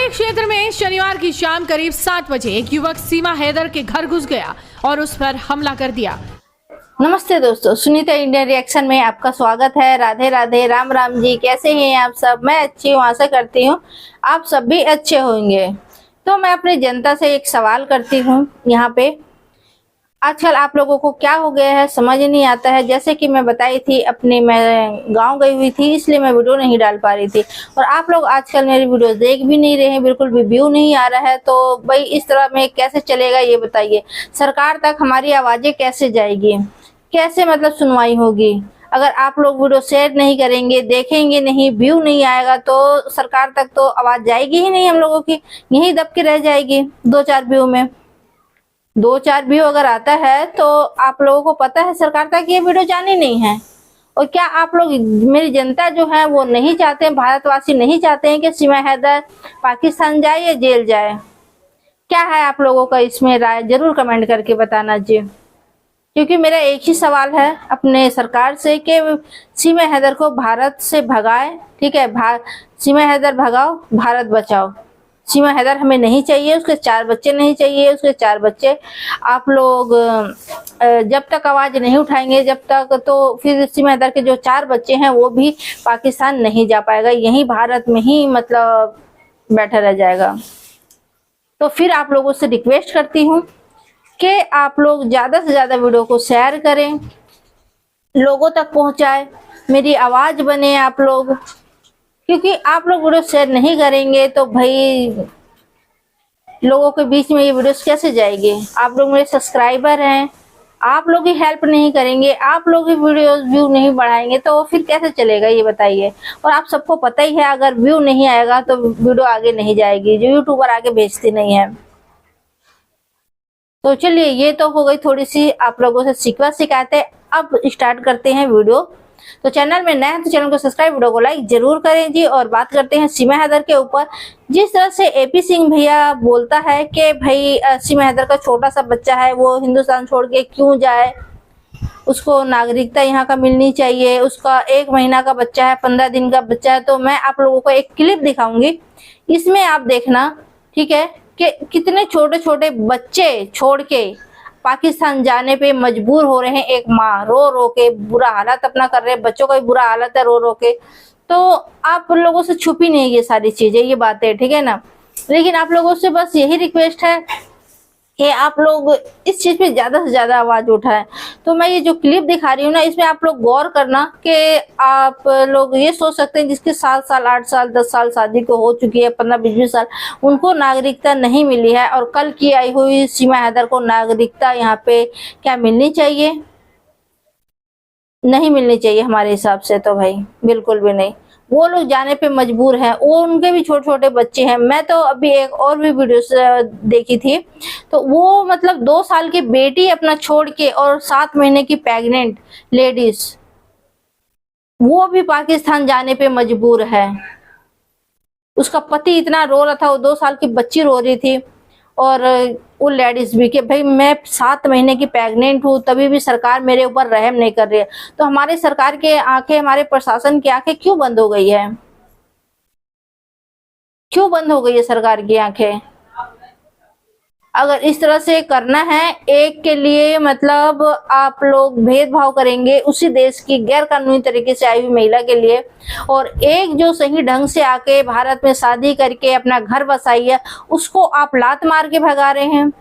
बरेली क्षेत्र में शनिवार की शाम करीब 7 बजे एक युवक सीमा हैदर के घर घुस गया और उस पर हमला कर दिया। नमस्ते दोस्तों, सुनीता इंडिया रिएक्शन में आपका स्वागत है। राधे राधे, राम राम जी। कैसे हैं आप सब? मैं अच्छी हूँ, आशा करती हूँ आप सब भी अच्छे होंगे। तो मैं अपनी जनता से एक सवाल करती हूँ यहाँ पे, आजकल आप लोगों को क्या हो गया है समझ नहीं आता है। जैसे कि मैं बताई थी, मैं गांव गई हुई थी, इसलिए मैं वीडियो नहीं डाल पा रही थी और आप लोग आजकल मेरी वीडियो देख भी नहीं रहे हैं, बिल्कुल भी व्यू नहीं आ रहा है। तो भाई इस तरह में कैसे चलेगा ये बताइए। सरकार तक हमारी आवाजें कैसे जाएगी, कैसे मतलब सुनवाई होगी? अगर आप लोग वीडियो शेयर नहीं करेंगे, देखेंगे नहीं, व्यू नहीं आएगा तो सरकार तक तो आवाज जाएगी ही नहीं हम लोगों की, यही दब के रह जाएगी। 2-4 व्यू में 2-4 व्यू अगर आता है तो आप लोगों को पता है सरकार तक ये वीडियो जानी नहीं है। और क्या आप लोग, मेरी जनता जो है वो नहीं चाहते हैं, भारतवासी नहीं चाहते हैं कि सीमा हैदर पाकिस्तान जाए या जेल जाए? क्या है आप लोगों का इसमें राय? जरूर कमेंट करके बताना जी। क्योंकि मेरा एक ही सवाल है अपने सरकार से कि सीमा हैदर को भारत से भगाए, ठीक है? सीमा हैदर भगाओ, भारत बचाओ। सीमा हैदर हमें नहीं चाहिए, उसके 4 बच्चे नहीं चाहिए, उसके 4 बच्चे। आप लोग जब तक आवाज नहीं उठाएंगे जब तक, तो फिर सीमा हैदर के जो 4 बच्चे हैं वो भी पाकिस्तान नहीं जा पाएगा, यही भारत में ही मतलब बैठा रह जाएगा। तो फिर आप लोगों से रिक्वेस्ट करती हूँ कि आप लोग ज्यादा से ज्यादा वीडियो को शेयर करें, लोगों तक पहुंचाए, मेरी आवाज बने आप लोग। क्योंकि आप लोग वीडियो शेयर नहीं करेंगे तो भाई लोगों के बीच में ये वीडियोस कैसे जाएगी? आप लोग मेरे सब्सक्राइबर हैं, आप लोग ही हेल्प नहीं करेंगे, आप लोग ही वीडियो व्यू नहीं बढ़ाएंगे तो फिर कैसे चलेगा ये बताइए। और आप सबको पता ही है, अगर व्यू नहीं आएगा तो वीडियो आगे नहीं जाएगी, जो यूट्यूबर आगे भेजती नहीं है। तो चलिए, ये तो हो गई थोड़ी सी आप लोगों से शिकवा शिकायतें। अब स्टार्ट करते हैं वीडियो। तो चैनल में नए हैं तो चैनल को सब्सक्राइब, वीडियो को लाइक जरूर करें जी। और बात करते हैं सीमा हैदर के ऊपर। जिस तरह से एपी सिंह भैया बोलता है कि भाई सीमा हैदर का छोटा सा बच्चा है, वो हिंदुस्तान छोड़ के क्यों जाए, उसको नागरिकता यहाँ का मिलनी चाहिए, उसका 1 महीना का बच्चा है, 15 दिन का बच्चा है। तो मैं आप लोगों को एक क्लिप दिखाऊंगी, इसमें आप देखना, ठीक है, कि कितने छोटे छोटे बच्चे छोड़ के पाकिस्तान जाने पे मजबूर हो रहे हैं। एक माँ रो रो के बुरा हालत अपना कर रहे हैं, बच्चों का भी बुरा हालत है रो रो के। तो आप लोगों से छुपी नहीं ये सारी चीजें, ये बातें, ठीक है ना? लेकिन आप लोगों से बस यही रिक्वेस्ट है कि आप लोग इस चीज पे ज्यादा से ज्यादा आवाज उठाएं। तो मैं ये जो क्लिप दिखा रही हूँ ना, इसमें आप लोग गौर करना कि आप लोग ये सोच सकते हैं जिसके 7 साल 8 साल 10 साल शादी को हो चुकी है, 15-20 साल, उनको नागरिकता नहीं मिली है, और कल की आई हुई सीमा हैदर को नागरिकता यहाँ पे क्या मिलनी चाहिए? नहीं मिलनी चाहिए हमारे हिसाब से तो भाई, बिल्कुल भी नहीं। वो लोग जाने पे मजबूर हैं, वो उनके भी छोटे छोटे बच्चे हैं। मैं तो अभी एक और भी वीडियो देखी थी, तो वो मतलब 2 साल की बेटी अपना छोड़ के और 7 महीने की प्रेग्नेंट लेडीज, वो भी पाकिस्तान जाने पे मजबूर है। उसका पति इतना रो रहा था, वो 2 साल की बच्ची रो रही थी, और वो लेडीज भी कि भाई मैं 7 महीने की प्रेग्नेंट हूँ, तभी भी सरकार मेरे ऊपर रहम नहीं कर रही है। तो हमारी सरकार के आंखें, हमारे प्रशासन की आंखें क्यों बंद हो गई है? क्यों बंद हो गई है सरकार की आंखें? अगर इस तरह से करना है, एक के लिए मतलब आप लोग भेदभाव करेंगे उसी देश की गैर कानूनी तरीके से आई हुई महिला के लिए, और एक जो सही ढंग से आके भारत में शादी करके अपना घर बसाई है, उसको आप लात मार के भगा रहे हैं।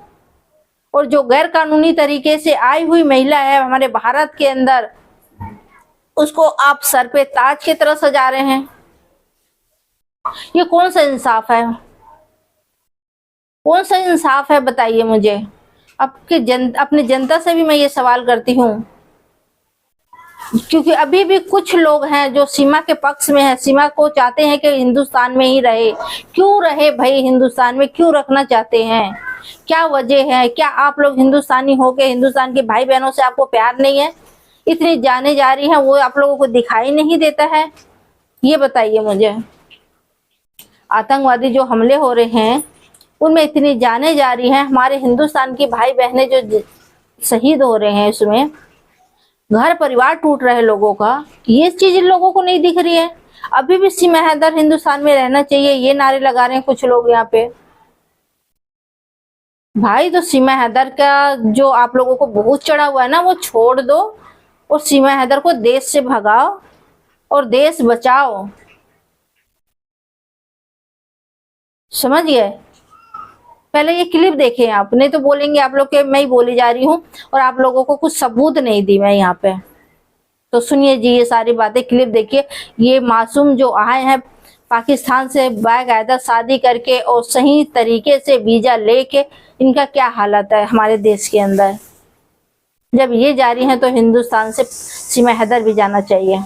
और जो गैर कानूनी तरीके से आई हुई महिला है हमारे भारत के अंदर, उसको आप सर पे ताज की तरह सजा रहे हैं। ये कौन सा इंसाफ है? कौन सा इंसाफ है बताइए मुझे। अपनी जनता से भी मैं ये सवाल करती हूँ, क्योंकि अभी भी कुछ लोग हैं जो सीमा के पक्ष में है, सीमा को चाहते हैं कि हिंदुस्तान में ही रहे। क्यों रहे भाई? हिंदुस्तान में क्यों रखना चाहते हैं? क्या वजह है? क्या आप लोग हिंदुस्तानी हो के हिंदुस्तान के भाई बहनों से आपको प्यार नहीं है? इतनी जाने जा रही है, वो आप लोगों को दिखाई नहीं देता है? ये बताइए मुझे। आतंकवादी जो हमले हो रहे हैं उनमें इतनी जाने जा रही हैं, हमारे हिंदुस्तान की भाई बहनें जो शहीद हो रहे हैं, इसमें घर परिवार टूट रहे हैं लोगों का, ये चीज इन लोगों को नहीं दिख रही है। अभी भी सीमा हैदर हिंदुस्तान में रहना चाहिए, ये नारे लगा रहे हैं कुछ लोग यहाँ पे। भाई तो सीमा हैदर का जो आप लोगों को बहुत चढ़ा हुआ है ना, वो छोड़ दो और सीमा हैदर को देश से भगाओ और देश बचाओ, समझ गए। पहले ये क्लिप देखें आप, नहीं तो बोलेंगे आप लोग के मैं ही बोली जा रही हूँ और आप लोगों को कुछ सबूत नहीं दी मैं यहाँ पे। तो सुनिए जी ये सारी बातें, क्लिप देखिए। ये मासूम जो आए हैं पाकिस्तान से बाकायदा शादी करके और सही तरीके से वीजा लेके, इनका क्या हालत है हमारे देश के अंदर। जब ये जा रही हैं तो हिंदुस्तान से सीमा हैदर भी जाना चाहिए।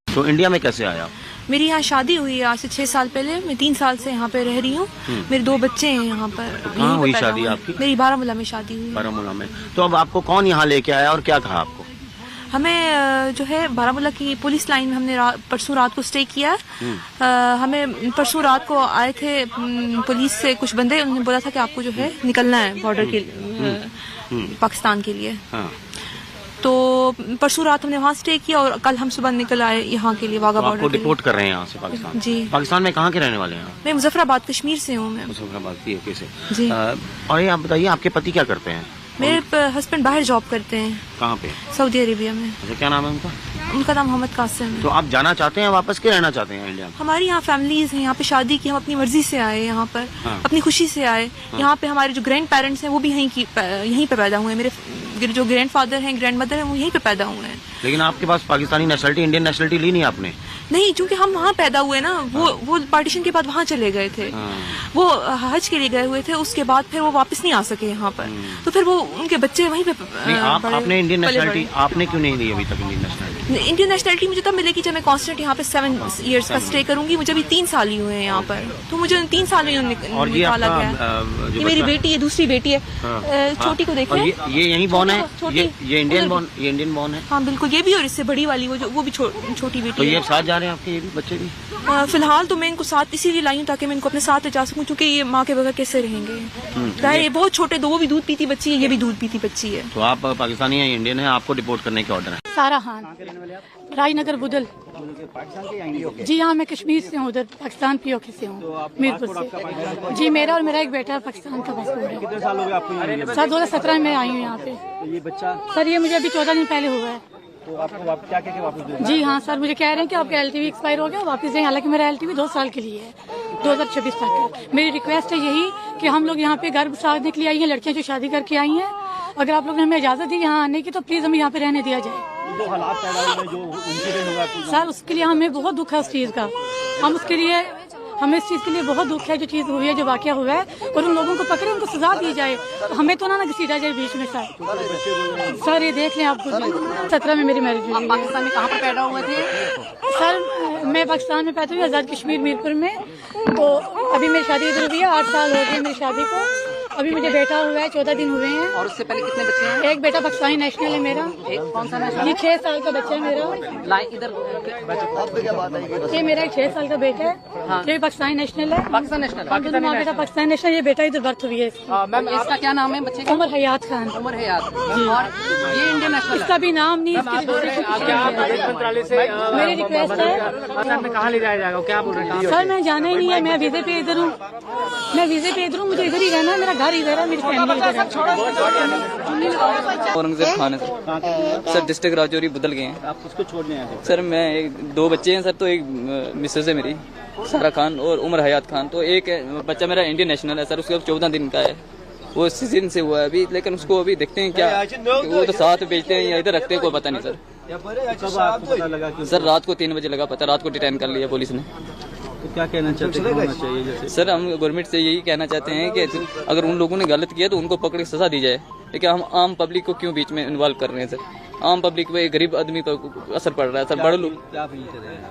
तो इंडिया में कैसे आया? मेरी यहाँ शादी हुई है आज से 6 साल पहले। मैं 3 साल से यहाँ पे रह रही हूँ। मेरे 2 बच्चे हैं यहाँ पर। तो कहाँ हुई शादी आपकी? मेरी बारामूला में शादी हुई। बारामूला में। तो अब आपको कौन यहाँ लेके आया और क्या कहा आपको? हमें जो है बारामूला की पुलिस लाइन में हमने परसों रात को स्टे किया। हमें परसों रात को आए थे पुलिस से कुछ बंदे, उन्होंने बोला था कि आपको जो है निकलना है बॉर्डर के पाकिस्तान के लिए। हाँ। तो परसों रात हमने वहाँ स्टे किया और कल हम सुबह निकल आए यहाँ के लिए, वाघा बॉर्डर। आपको डिपोर्ट कर रहे हैं यहाँ से पाकिस्तान? जी। पाकिस्तान में कहाँ के रहने वाले हैं? मैं मुजफ्फराबाद कश्मीर से हूँ। मैं मुजफ्फराबाद की ओके से जी। और ये आप बताइए आपके पति क्या करते हैं? मेरे हस्बैंड बाहर जॉब करते हैं। कहाँ पे? सऊदी अरेबिया में। अच्छा, क्या नाम है उनका? उनका नाम मोहम्मद कासिम है। तो आप जाना चाहते हैं वापस के रहना चाहते हैं इंडिया में? हमारी यहाँ फैमिलीज हैं, यहाँ पे शादी की, हम अपनी मर्जी से आए यहाँ पर। हाँ। अपनी खुशी से आए। हाँ। यहाँ पे हमारे जो ग्रैंड पेरेंट्स हैं वो भी यहीं पे पैदा हुए हैं। मेरे जो ग्रैंड फादर हैं, ग्रैंड मदर हैं, वो यहीं पे पैदा हुए हैं। लेकिन आपके पास पाकिस्तानी नेशनलिटी, इंडियन नेशनलिटी ली नहीं आपने? नहीं, क्योंकि हम वहाँ पैदा हुए ना। वो पार्टीशन के बाद वहाँ चले गए थे। वो हज के लिए गए हुए थे, उसके बाद फिर वो वापस नहीं आ सके यहाँ पर। तो फिर वो उनके बच्चे वहीं पे आपने इंडियन नेशनलिटी आपने क्यों नहीं ली अभी तक? इंडियन नेशनलिटी, इंडियन नेशनलिटी मुझे तब मिलेगी जब मैं कांस्टेंट यहाँ पे 7 इयर्स का स्टे करूंगी। मुझे अभी 3 साल ही हुए हैं यहाँ पर, तो मुझे 3 साल में निकाला गया। ये मेरी बेटी है, दूसरी बेटी है। छोटी को देखिए, ये यहीं बॉर्न है? ये इंडियन बॉर्न है? हाँ बिल्कुल, ये भी और इससे बड़ी वाली वो भी छोटी बेटी। तो ये साथ जा रहे हैं आपके ये भी बच्चे भी? फिलहाल तो मैं इनको साथ इसीलिए लाई हूँ ताकि मैं इनको अपने साथ ले जा सकूँ, क्योंकि ये माँ के बगैर कैसे रहेंगे। ये बहुत छोटे, दो वो भी दूध पीती बच्ची है, ये भी दूध पीती बच्ची है। तो आप पाकिस्तानी हैं, इंडियन है, आपको डिपोर्ट करने के ऑर्डर है? सारा खान, राजनगर बुदल। जी हाँ, मैं कश्मीर से हूँ, उधर पाकिस्तान पीओके से हूँ, मीरपुर से। जी, मेरा और मेरा एक बेटा पाकिस्तान का पासपोर्ट है। कितने साल हो गए आपको यहाँ? सर 2017 में आई हूँ यहाँ पे। तो ये बच्चा? सर ये मुझे अभी 14 दिन पहले हुआ है। तो आपको क्या कह के वापस दे? जी हाँ सर, मुझे कह रहे हैं कि आपका एलटीवी एक्सपायर हो गया, वापस दें। हालांकि मेरा एलटीवी 2 साल के लिए है, 2026 तक है। मेरी रिक्वेस्ट है यही कि हम लोग यहाँ पे घर साधने के लिए आई हैं, लड़कियाँ जो शादी करके आई हैं। अगर आप लोग ने हमें इजाजत दी यहाँ आने की तो प्लीज हमें यहाँ पे रहने दिया जाए। जो हालात पैदा हुए, जो इंसिडेंट हुआ सर, उसके लिए हमें बहुत दुख है उस चीज का। हम उसके लिए, हमें इस चीज के लिए बहुत दुख है जो चीज हुई है, जो वाकया हुआ है, और उन लोगों को पकड़े, उनको सजा दी जाए। हमें तो ना घसीटा जाए बीच में। सर ये देख लें आप, 17 में मेरी मैरिज हुई। पाकिस्तान में कहाँ पर पैदा हुए थे? सर मैं पाकिस्तान में पैदा हुई, आजाद कश्मीर मीरपुर में। तो अभी मेरी शादी इधर हुई है, 8 साल हो गए मेरी शादी को। अभी मुझे बेटा हुआ है, 14 दिन हुए हैं। और उससे पहले कितने बच्चे हैं? एक बेटा पाकिस्तानी नेशनल है मेरा। कौन सा नेशनल? ये 6 साल का बच्चा है मेरा। इधर ये मेरा एक 6 साल का बेटा है। हाँ। ये पाकिस्तानी नेशनल है। पाकिस्तान नेशनल? माँ बेटा पाकिस्तानी नेशनल। ये बेटा इधर बर्थ हुई है इसकी। मैम इसका क्या नाम है बच्चे का? उमर हयात खान। उमर हयात। और ये इंडियन नेशनल? इसका भी नाम नहीं, इसकी मंत्रालय से मेरी रिक्वेस्ट है। पाकिस्तान में कहाँ ले जाया जाएगा? क्या बोल रहे हैं? सर मैं जाना ही नहीं है, मैं वीजे पे इधर हूँ। मैं वीजे पे इधर हूँ, मुझे इधर ही रहना है। मेरा घर इधर है, मेरी फैमिली इधर है। औरंगजेब खान है सर, डिस्ट्रिक्ट राजौरी बदल गए हैं। आप किसको छोड़ने आए थे? सर मैं 2 बच्चे हैं सर, तो एक मिसेज है मेरी सारा खान और उमर हयात खान। तो एक बच्चा मेरा इंडियन नेशनल है सर, उसका 14 दिन का है, वो सीजन से हुआ है अभी। लेकिन उसको अभी देखते हैं क्या, वो तो साथ बेचते हैं या इधर रखते हैं, कोई पता नहीं सर। कब आपको पता लगा कि? सर रात को 3 बजे लगा पता, रात को डिटेन कर लिया पुलिस ने। तो क्या कहना चाहते हैं, होना चाहिए जैसे? सर हम गवर्नमेंट से यही कहना चाहते हैं कि अगर उन लोगों ने गलत किया तो उनको पकड़ के सजा दी जाए। लेकिन हम आम पब्लिक को क्यों बीच में इन्वॉल्व कर रहे हैं सर? आम पब्लिक पे, गरीब आदमी पर असर पड़ रहा है सर। बड़े लोग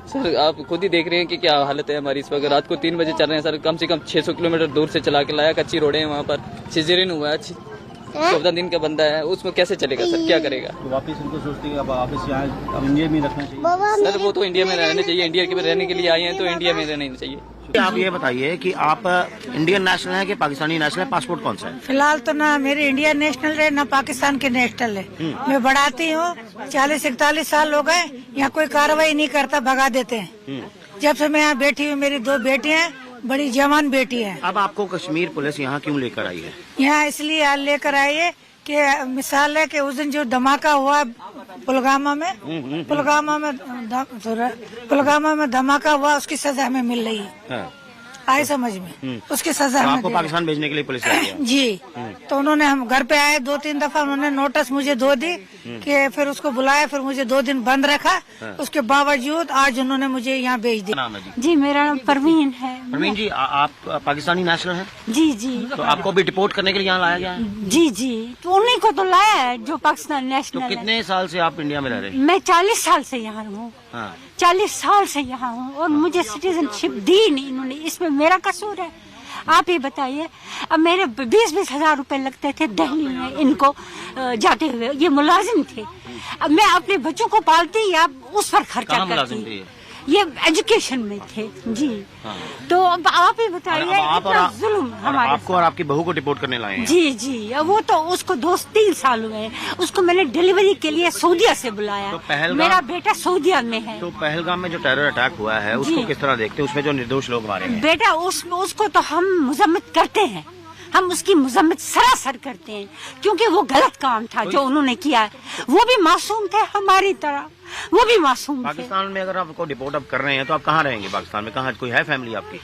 सर आप खुद ही देख रहे हैं कि क्या हालत है हमारी इस वक्त। रात को 3 बजे चल रहे हैं सर, कम से कम 600 किलोमीटर दूर से चला के लाया। कच्ची रोडें हैं वहाँ पर, सिजेरियन हुआ है, 14 दिन का बंदा है, उसमें कैसे चलेगा सर? क्या करेगा? तो वापस उनको सोचते हैं अब वापस यहाँ अब इंडिया में रखना चाहिए? सर वो तो इंडिया में रहना चाहिए, इंडिया के में रहने के लिए आए हैं तो इंडिया में रहना चाहिए। आप ये बताइए कि आप इंडियन नेशनल हैं कि पाकिस्तानी नेशनल है, पासपोर्ट कौन सा है? फिलहाल तो ना मेरे इंडियन नेशनल है ना पाकिस्तान के नेशनल है। मैं बढ़ाती हूँ, 40-41 साल हो गए, यहाँ कोई कार्रवाई नहीं करता, भगा देते हैं। जब से मैं यहाँ बैठी हूँ, मेरी 2 बेटियाँ हैं, बड़ी जवान बेटी है। अब आपको कश्मीर पुलिस यहाँ क्यों लेकर आई है? यहाँ इसलिए लेकर आई है कि मिसाल है कि उस दिन जो धमाका हुआ पुलवामा में धमाका हुआ, उसकी सजा हमें मिल रही है। हाँ। आए समझ में, उसकी सजा तो हमें आपको दे पाकिस्तान भेजने के लिए पुलिस लाई है? जी। तो उन्होंने, हम घर पे आए 2-3 दफा, उन्होंने नोटिस मुझे दो दी कि फिर उसको बुलाया, फिर मुझे 2 दिन बंद रखा। उसके बावजूद आज उन्होंने मुझे यहाँ भेज दिया। नाम है जी? जी मेरा नाम परवीन है। परवीन जी, आप पाकिस्तानी नेशनल हैं? जी जी। तो आपको भी डिपोर्ट करने के लिए यहाँ लाया गया है? जी जी, तो उन्हीं को तो लाया है जो पाकिस्तान तो नेशनल है। कितने साल से आप इंडिया में रह रहे हैं? मैं 40 साल से यहाँ हूँ। हाँ। 40 साल से यहाँ हूँ और मुझे सिटीजनशिप दी नहीं इन्होंने, इसमें मेरा कसूर है? आप ही बताइए। अब मेरे 20-20 हजार रुपए लगते थे दिल्ली में इनको जाते हुए, ये मुलाजिम थे। अब मैं अपने बच्चों को पालती या उस पर खर्चा करती, ये एजुकेशन में थे जी। हाँ। तो अब आप ही बताइए, आप इतना जुल्म हमारे आपको और आपकी बहू को डिपोर्ट करने लाए हैं? जी जी। अब वो तो उसको 2-3 साल हुए हैं, उसको मैंने डिलीवरी के लिए सऊदीया से बुलाया। तो मेरा बेटा सऊदीया में है। तो पहलगाम में जो टेरर अटैक हुआ है उसको किस तरह देखते हैं? उसमें जो निर्दोष लोग मारे हैं। बेटा उसको तो हम मजम्मत करते हैं, हम उसकी मजम्मत सरासर करते हैं, क्योंकि वो गलत काम था जो उन्होंने किया है। वो भी मासूम थे हमारी तरह, वो भी मासूम थे। पाकिस्तान में अगर आपको डिपोर्ट अब कर रहे हैं तो आप कहाँ रहेंगे? पाकिस्तान में कहाँ? कोई है फैमिली आपकी?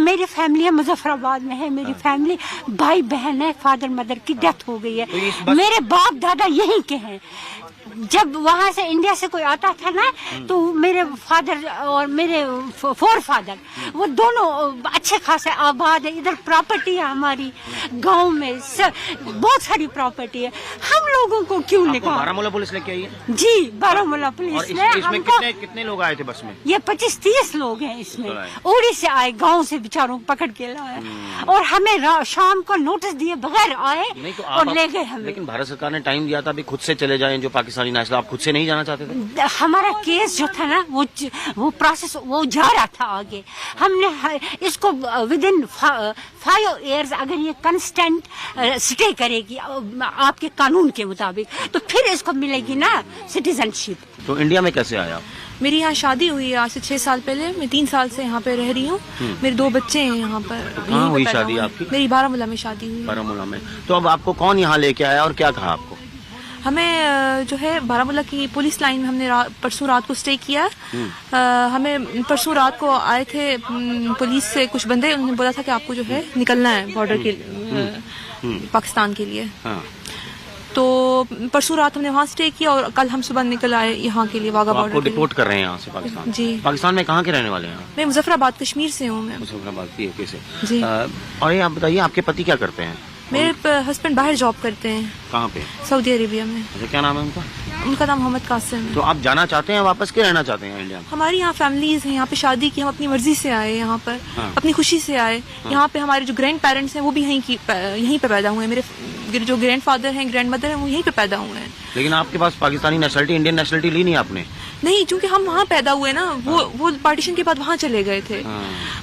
मेरी फैमिली है मुजफ्फराबाद में है। मेरी फैमिली, भाई बहन है, फादर मदर की डेथ हो गई है। मेरे बाप दादा यहीं के हैं। जब वहाँ से इंडिया से कोई आता था ना, तो मेरे फादर और मेरे 4 फादर वो दोनों अच्छे खासे आबाद है। इधर प्रॉपर्टी है हमारी गांव में, बहुत सारी प्रॉपर्टी है। हम लोगों को क्यों निकाला? बारामूला पुलिस लेके आई है? जी, बारामूला पुलिस ने इसमें कितने लोग आए थे बस में? ये 25-30 लोग हैं इसमें। उड़ी से आए, गांव से बेचारों पकड़ के लाए और हमें शाम को नोटिस दिए बगैर आए और ले गए हमें। लेकिन भारत सरकार ने टाइम दिया था अभी खुद से चले जाएं जो पाकिस्तानी नेशनल, आप खुद से नहीं जाना चाहते थे? हमारा केस जो था ना, वो प्रोसेस वो जा रहा था आगे। हमने इसको विदिन 5 इयर्स अगर ये कंस्टेंट स्टे करेगी आपके कानून के मुताबिक, तो फिर इसको मिलेगी ना सिटीजनशिप। तो इंडिया में कैसे आया? मेरी यहाँ शादी हुई है आज से 6 साल पहले। मैं 3 साल से यहाँ पे रह रही हूँ। मेरे 2 बच्चे हैं यहाँ पर। तो कहाँ हुई शादी आपकी? मेरी बारामूला में शादी हुई। बारामूला में। तो अब आपको कौन यहाँ लेके आया और क्या कहा आपको? हमें जो है बारामूला की पुलिस लाइन में हमने परसों रात को स्टे किया। हमें परसों रात को आए थे पुलिस से कुछ बंदे, उन्होंने बोला था कि आपको जो है निकलना है बॉर्डर के पाकिस्तान के लिए। हाँ। तो परसों रात हमने वहाँ स्टे किया और कल हम सुबह निकल आए यहाँ के लिए, वाघा तो बॉर्डर। आपको डिपोर्ट कर रहे हैं यहाँ से पाकिस्तान? जी। पाकिस्तान में कहाँ के रहने वाले हैं? मैं मुजफ्फराबाद कश्मीर से हूँ। मैं मुजफ्फराबाद की ओके से जी। और ये आप बताइए, आपके पति क्या करते हैं? मेरे हस्बैंड बाहर जॉब करते हैं। कहाँ पे? सऊदी अरेबिया में। अच्छा, क्या नाम है उनका? उनका नाम मोहम्मद कासिम है। तो आप जाना चाहते हैं वापस के रहना चाहते हैं इंडिया में? हमारी यहाँ फैमिलीज हैं, यहाँ पे शादी की, हम अपनी मर्जी से आए यहाँ पर। हाँ। अपनी खुशी से आए। यहाँ पे हमारे जो ग्रैंड पेरेंट्स हैं वो भी यहीं पे पैदा हुए हैं। मेरे जो ग्रैंड फादर हैं, ग्रैंड मदर हैं, वो यहीं पे पैदा हुए हैं। लेकिन आपके पास पाकिस्तानी नेशनलिटी, इंडियन नेशनलिटी ली नहीं आपने? नहीं, क्योंकि हम वहाँ पैदा हुए ना। वो पार्टीशन के बाद वहाँ चले गए थे।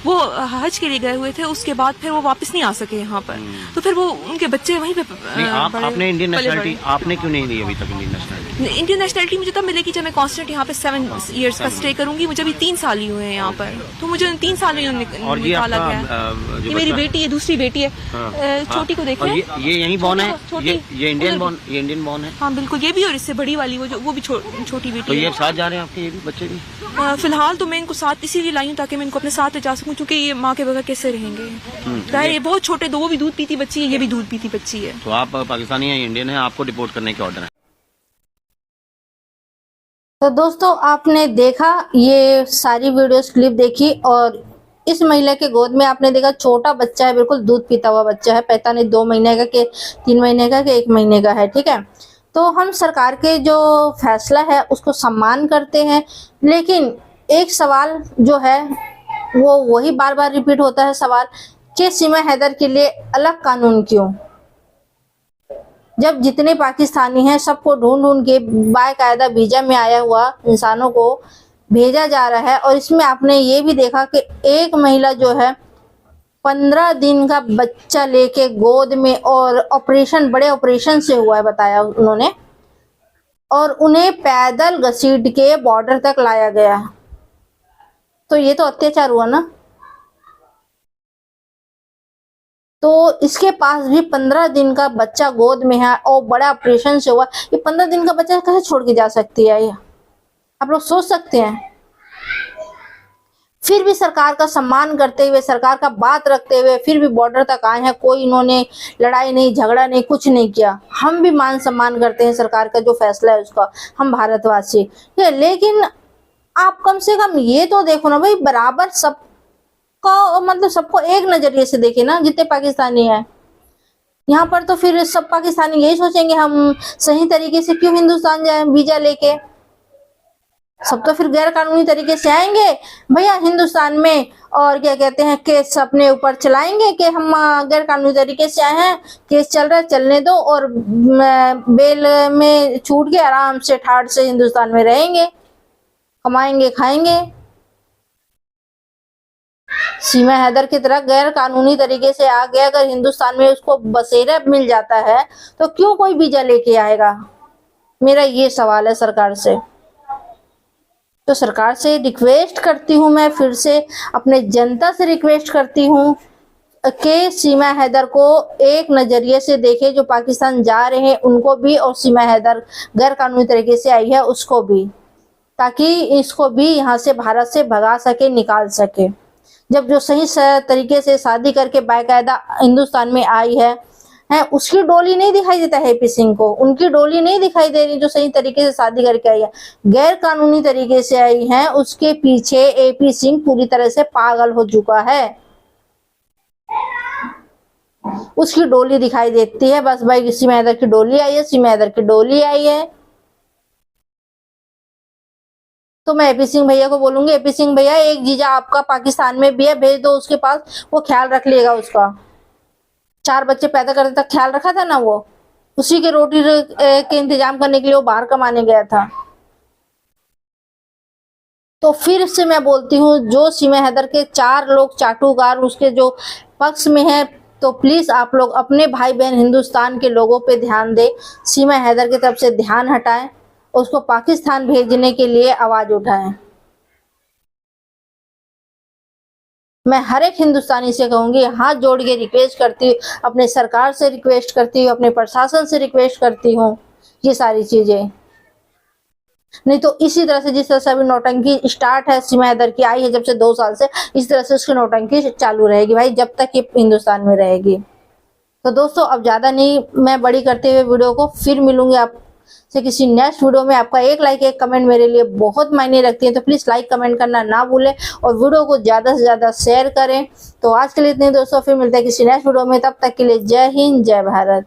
वो हज के लिए गए हुए थे, उसके बाद फिर वो वापस नहीं आ सके यहाँ पर। तो फिर वो उनके बच्चे वहीं पे आपने इंडियन नेशनलिटी आपने क्यों नहीं ली अभी तक? इंडियन नेशनलिटी, इंडियन नेशनलिटी मुझे तब मिलेगी जब मैं कांस्टेंट यहाँ पे 7 इयर्स का स्टे करूंगी। मुझे अभी 3 साल ही हुए हैं यहाँ पर, तो मुझे 3 साल ही निकाला गया। ये मेरी बेटी है, दूसरी बेटी है। छोटी को देखो, ये यहीं बॉर्न है? ये इंडियन बॉर्न है? हाँ बिल्कुल, ये भी। और इससे बड़ी वाली वो भी छोटी बेटी तो है। ये साथ जा रहे हैं आपके ये भी बच्चे भी? फिलहाल तो मैं इनको साथ इसीलिए लाई हूँ ताकि मैं इनको अपने साथ ले जा सकूँ, क्योंकि ये माँ के बगैर कैसे रहेंगे। ये बहुत छोटे, वो भी दूध पीती बच्ची है, ये भी दूध पीती बच्ची है। तो आप पाकिस्तानी हैं, इंडियन है, आपको डिपोर्ट करने के ऑर्डर है? तो दोस्तों आपने देखा, ये सारी वीडियोस क्लिप देखी और इस महिला के गोद में आपने देखा छोटा बच्चा है, बिल्कुल दूध पीता हुआ बच्चा है। पता नहीं 2 महीने का के 3 महीने का के 1 महीने का है, ठीक है। तो हम सरकार के जो फैसला है उसको सम्मान करते हैं, लेकिन एक सवाल जो है वो वही बार बार रिपीट होता है सवाल कि सीमा हैदर के लिए अलग कानून क्यों? जब जितने पाकिस्तानी हैं सबको ढूंढ ढूंढ के बाकायदा वीजा में आया हुआ इंसानों को भेजा जा रहा है। और इसमें आपने ये भी देखा कि एक महिला जो है 15 दिन का बच्चा लेके गोद में, और ऑपरेशन, बड़े ऑपरेशन से हुआ है बताया उन्होंने, और उन्हें पैदल घसीट के बॉर्डर तक लाया गया। तो ये तो अत्याचार हुआ ना। तो इसके पास भी 15 दिन का बच्चा गोद में है और बड़ा ऑपरेशन से हुआ। ये 15 दिन का बच्चा कैसे छोड़ के जा सकती है? ये आप लोग सोच सकते हैं। फिर भी सरकार का सम्मान करते हुए, सरकार का बात रखते हुए फिर भी बॉर्डर तक आए हैं। कोई इन्होंने लड़ाई नहीं, झगड़ा नहीं, कुछ नहीं किया। हम भी मान सम्मान करते हैं सरकार का जो फैसला है उसका, हम भारतवासी। लेकिन आप कम से कम ये तो देखो ना भाई, बराबर सबका, मतलब सबको एक नजरिए से देखे ना, जितने पाकिस्तानी हैं यहाँ पर। तो फिर सब पाकिस्तानी यही सोचेंगे हम सही तरीके से क्यों हिंदुस्तान जाए वीजा लेके। सब तो फिर गैर कानूनी तरीके से आएंगे भैया हिंदुस्तान में, और क्या कहते हैं, केस अपने ऊपर चलाएंगे कि हम गैर कानूनी तरीके से आए हैं, केस चल रहा है, चलने दो, और बेल में छूट के आराम से ठाट से हिंदुस्तान में रहेंगे, कमाएंगे, खाएंगे। सीमा हैदर की तरह गैर कानूनी तरीके से आ गया, अगर हिंदुस्तान में उसको बसेरा मिल जाता है तो क्यों कोई वीजा लेके आएगा? मेरा ये सवाल है सरकार से। तो सरकार से रिक्वेस्ट करती हूँ, मैं फिर से अपने जनता से रिक्वेस्ट करती हूँ कि सीमा हैदर को एक नजरिए से देखे, जो पाकिस्तान जा रहे हैं उनको भी, और सीमा हैदर गैर कानूनी तरीके से आई है उसको भी, ताकि इसको भी यहाँ से, भारत से भगा सके, निकाल सके। जब जो सही तरीके से शादी करके बाकायदा हिंदुस्तान में आई है, उसकी डोली नहीं दिखाई देता है एपी सिंह को, उनकी डोली नहीं दिखाई दे रही जो सही तरीके से शादी करके आई है, गैर कानूनी तरीके से आई है। उसके पीछे एपी सिंह पूरी तरह से पागल हो चुका है। उसकी डोली दिखाई देती है, बस भाई सीमा हैदर की डोली आई है, सीमा हैदर की डोली आई है। तो मैं एपी सिंह भैया को बोलूंगी, एपी सिंह भैया एक जीजा आपका पाकिस्तान में भी है, भेज दो उसके पास, वो ख्याल रख लेगा उसका। 4 बच्चे पैदा करने तक ख्याल रखा था ना, वो उसी के रोटी के इंतजाम करने के लिए वो बाहर कमाने गया था। तो फिर से मैं बोलती हूँ, जो सीमा हैदर के 4 लोग चाटुकार उसके जो पक्ष में है, तो प्लीज आप लोग अपने भाई बहन हिंदुस्तान के लोगों पे ध्यान दें, सीमा हैदर की तरफ से ध्यान हटाएं, उसको पाकिस्तान भेजने के लिए आवाज उठाएं। मैं हर एक हिंदुस्तानी से कहूंगी, हाथ जोड़ के रिक्वेस्ट करती हूँ, अपने सरकार से रिक्वेस्ट करती हूँ, अपने प्रशासन से रिक्वेस्ट करती हूँ, ये सारी चीजें। नहीं तो इसी तरह से, जिस तरह से अभी नौटंकी स्टार्ट है, सीमा हैदर की आई है जब से 2 साल से, इस तरह से उसकी नौटंकी चालू रहेगी भाई, जब तक ये हिंदुस्तान में रहेगी। तो दोस्तों अब ज्यादा नहीं मैं बड़ी करते हुए वीडियो को, फिर मिलूंगी आप से किसी नेक्स्ट वीडियो में। आपका एक लाइक, एक कमेंट मेरे लिए बहुत मायने रखती है, तो प्लीज लाइक कमेंट करना ना भूलें और वीडियो को ज्यादा से ज्यादा शेयर करें। तो आज के लिए इतने दोस्तों, फिर मिलते हैं किसी नेक्स्ट वीडियो में, तब तक के लिए जय हिंद, जय भारत।